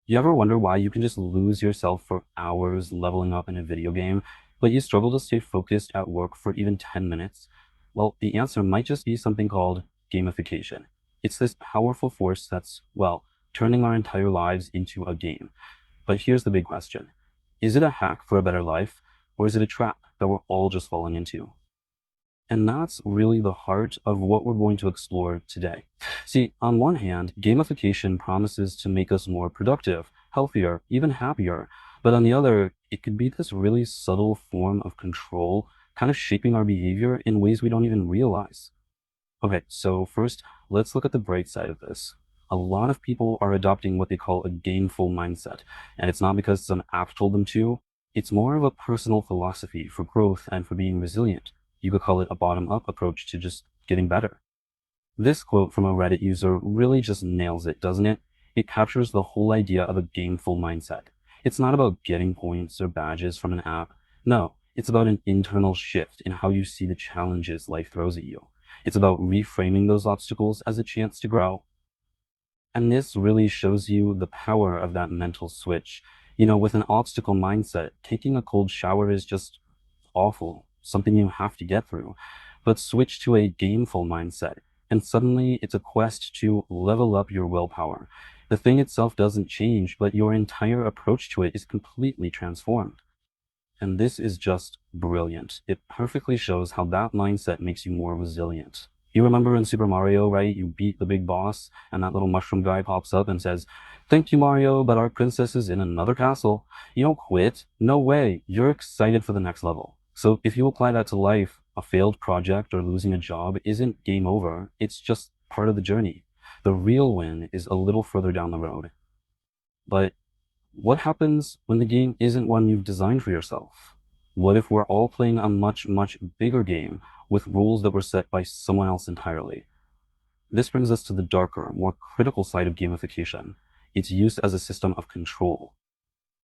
You ever wonder why you can just lose yourself for hours leveling up in a video game, but you struggle to stay focused at work for even 10 minutes? Well, the answer might just be something called gamification. It's this powerful force that's, well, turning our entire lives into a game. But here's the big question. Is it a hack for a better life, or is it a trap that we're all just falling into? And that's really the heart of what we're going to explore today. See, on one hand, gamification promises to make us more productive, healthier, even happier. But on the other, it could be this really subtle form of control, kind of shaping our behavior in ways we don't even realize. Okay, so first, let's look at the bright side of this. A lot of people are adopting what they call a gameful mindset, and it's not because some app told them to. It's more of a personal philosophy for growth and for being resilient. You could call it a bottom-up approach to just getting better. This quote from a Reddit user really just nails it, doesn't it? It captures the whole idea of a gameful mindset. It's not about getting points or badges from an app. No, it's about an internal shift in how you see the challenges life throws at you. It's about reframing those obstacles as a chance to grow. And this really shows you the power of that mental switch. With an obstacle mindset, taking a cold shower is just awful, something you have to get through. But switch to a gameful mindset, and suddenly it's a quest to level up your willpower. The thing itself doesn't change, but your entire approach to it is completely transformed. And this is just brilliant. It perfectly shows how that mindset makes you more resilient. You remember in Super Mario, right? You beat the big boss, and that little mushroom guy pops up and says, "Thank you, Mario, but our princess is in another castle." You don't quit. No way. You're excited for the next level. So if you apply that to life, a failed project or losing a job isn't game over. It's just part of the journey. The real win is a little further down the road. But what happens when the game isn't one you've designed for yourself? What if we're all playing a much, much bigger game with rules that were set by someone else entirely? This brings us to the darker, more critical side of gamification. It's used as a system of control.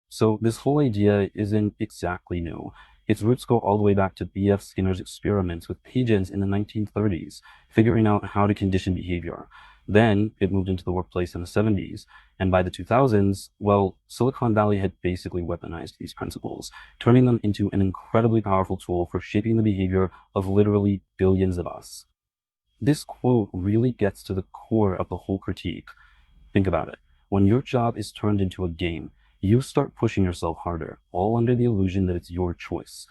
So this whole idea isn't exactly new. Its roots go all the way back to B.F. Skinner's experiments with pigeons in the 1930s, figuring out how to condition behavior. Then it moved into the workplace in the 70s, and by the 2000s, well, Silicon Valley had basically weaponized these principles, turning them into an incredibly powerful tool for shaping the behavior of literally billions of us. This quote really gets to the core of the whole critique. Think about it. When your job is turned into a game, you start pushing yourself harder, all under the illusion that it's your choice.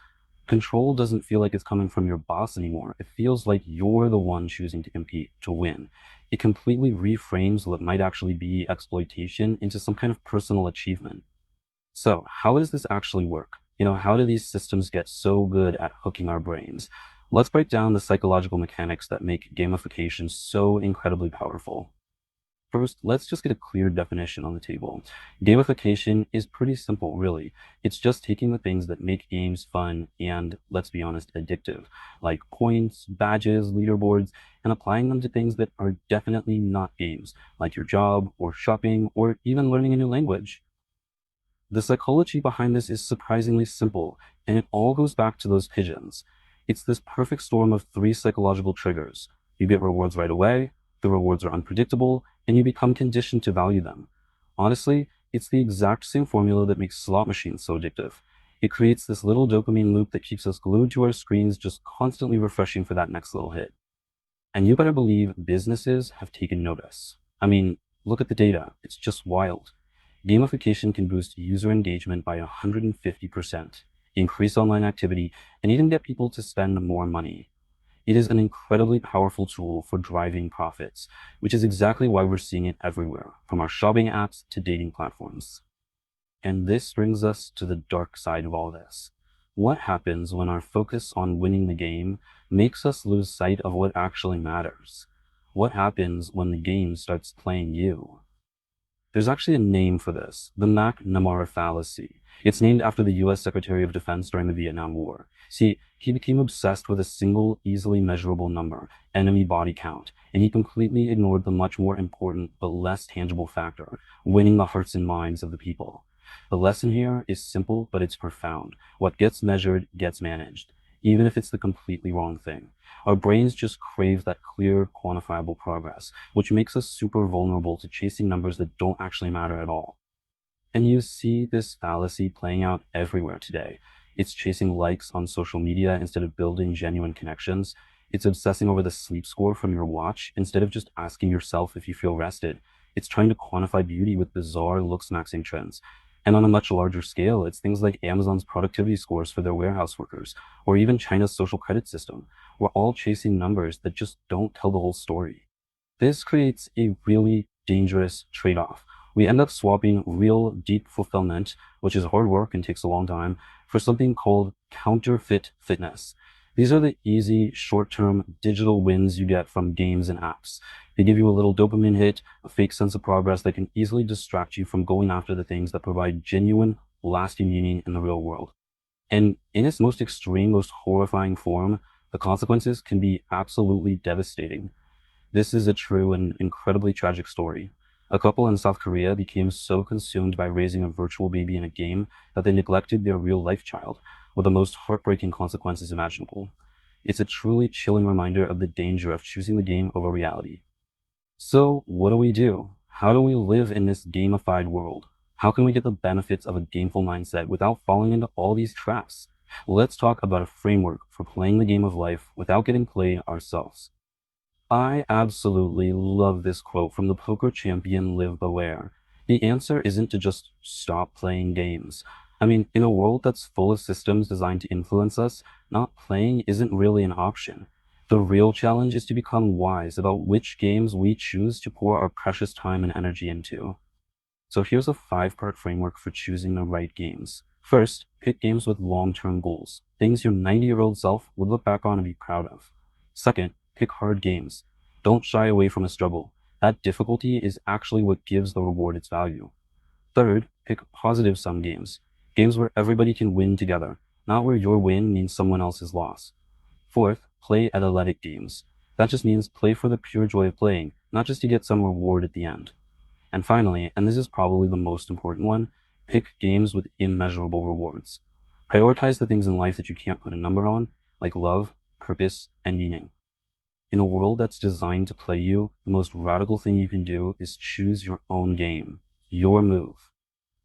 Control doesn't feel like it's coming from your boss anymore. It feels like you're the one choosing to compete, to win. It completely reframes what might actually be exploitation into some kind of personal achievement. So, how does this actually work? How do these systems get so good at hooking our brains? Let's break down the psychological mechanics that make gamification so incredibly powerful. First, let's just get a clear definition on the table. Gamification is pretty simple, really. It's just taking the things that make games fun and, let's be honest, addictive, like points, badges, leaderboards, and applying them to things that are definitely not games, like your job, or shopping, or even learning a new language. The psychology behind this is surprisingly simple, and it all goes back to those pigeons. It's this perfect storm of three psychological triggers. You get rewards right away, the rewards are unpredictable, and you become conditioned to value them. Honestly, it's the exact same formula that makes slot machines so addictive. It creates this little dopamine loop that keeps us glued to our screens, just constantly refreshing for that next little hit. And you better believe businesses have taken notice. I mean, look at the data. It's just wild. Gamification can boost user engagement by 150%, increase online activity, and even get people to spend more money. It is an incredibly powerful tool for driving profits, which is exactly why we're seeing it everywhere, from our shopping apps to dating platforms. And this brings us to the dark side of all this. What happens when our focus on winning the game makes us lose sight of what actually matters? What happens when the game starts playing you? There's actually a name for this, the McNamara fallacy. It's named after the US Secretary of Defense during the Vietnam War. See, he became obsessed with a single, easily measurable number, enemy body count, and he completely ignored the much more important but less tangible factor, winning the hearts and minds of the people. The lesson here is simple, but it's profound. What gets measured gets managed, even if it's the completely wrong thing. Our brains just crave that clear, quantifiable progress, which makes us super vulnerable to chasing numbers that don't actually matter at all. And you see this fallacy playing out everywhere today. It's chasing likes on social media instead of building genuine connections. It's obsessing over the sleep score from your watch instead of just asking yourself if you feel rested. It's trying to quantify beauty with bizarre looks maxing trends. And on a much larger scale, it's things like Amazon's productivity scores for their warehouse workers, or even China's social credit system. We're all chasing numbers that just don't tell the whole story. This creates a really dangerous trade-off. We end up swapping real deep fulfillment, which is hard work and takes a long time, for something called counterfeit fitness. These are the easy, short-term digital wins you get from games and apps. They give you a little dopamine hit, a fake sense of progress that can easily distract you from going after the things that provide genuine, lasting meaning in the real world. And in its most extreme, most horrifying form, the consequences can be absolutely devastating. This is a true and incredibly tragic story. A couple in South Korea became so consumed by raising a virtual baby in a game that they neglected their real life child, with the most heartbreaking consequences imaginable. It's a truly chilling reminder of the danger of choosing the game over reality. So, what do we do? How do we live in this gamified world? How can we get the benefits of a gameful mindset without falling into all these traps? Let's talk about a framework for playing the game of life without getting played ourselves. I absolutely love this quote from the poker champion Liv Boer. The answer isn't to just stop playing games. I mean, in a world that's full of systems designed to influence us, not playing isn't really an option. The real challenge is to become wise about which games we choose to pour our precious time and energy into. So here's a five-part framework for choosing the right games. First, pick games with long-term goals, things your 90-year-old self would look back on and be proud of. Second, pick hard games. Don't shy away from a struggle. That difficulty is actually what gives the reward its value. Third, pick positive sum games. Games where everybody can win together, not where your win means someone else's loss. Fourth, play athletic games. That just means play for the pure joy of playing, not just to get some reward at the end. And finally, and this is probably the most important one, pick games with immeasurable rewards. Prioritize the things in life that you can't put a number on, like love, purpose, and meaning. In a world that's designed to play you, the most radical thing you can do is choose your own game, your move.